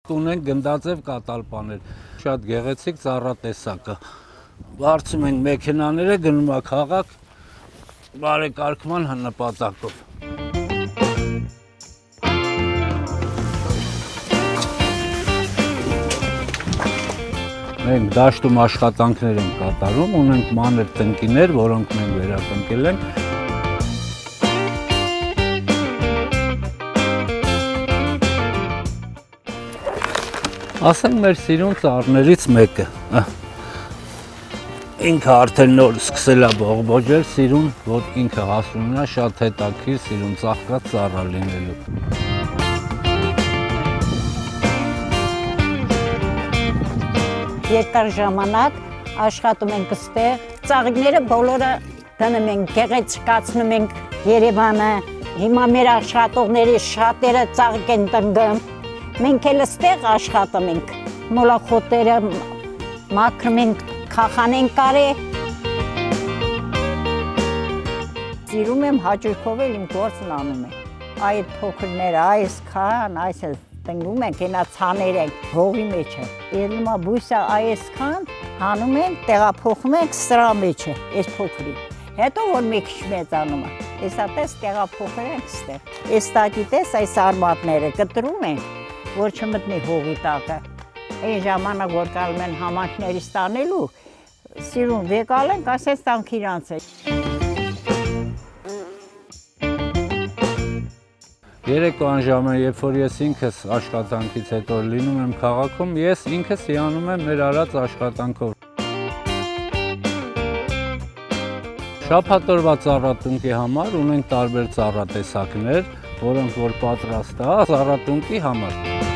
կունենք գնդաձև կատալպաներ, շատ գեղեցիկ ծառատեսակը։ Բարձում ենք մեքենաները, գնում ենք քաղաք բարեկարգման նպատակով։ Մենք դաշտում աշխատանքներ ենք կատարում, ունենք մանր տնկիներ, որոնք մենք վերատնկել ենք։ Ասենք մեր սիրուն ծառներից մեկը։ Ինքը արդեն նոր սկսել է բողբոջել, սիրուն, որ ինքը հասնում է շատ հետաքրքիր սիրուն ծաղկած ծառա լինելու։ Երկար ժամանակ աշխատում ենք այստեղ, ծաղիկները բոլորը դնում ենք, գեղեցկացնում ենք Երևանը, հիմա մեր աշխատողների շատերը ծաղիկ են տնկում, մենք էլ այստեղ աշխատում ենք, մոլախոտերը մաքրում ենք, քախան ենք կարել։ Սիրում եմ հաճույքով էլ իմ գործն անում եմ, այդ փոքրները, այսքան, այս տնկում ենք, ենա ցաներ ենք, հողի մեջ է, երնումա բույսը այսքան, հանում ենք, տեղափոխում ենք սրա մեջ է, այս փոքրի, հետո որ մի քիչ մեծանում է, եսա տես տեղափոխել ենք ստեղ, այս տակի տես այս արմատները կտրում ենք, որ չմտնի հողի տակը, այն ժամանակ որ կարում են համանքներից տանելու, սիրուն վեկալ ենք, ասես տանք իրանց է։ Երեկոյան ժամը, երբ որ ես ինքս աշխատանքից հետո լինում եմ քաղաքում, ես ինքս հիանում եմ մեր արած աշխատանքով։ Շաբաթօրվա ծառատնկի համար ունենք տարբեր ծառատեսակներ, որոնք որ պատրաստ է ծառատնկի համար։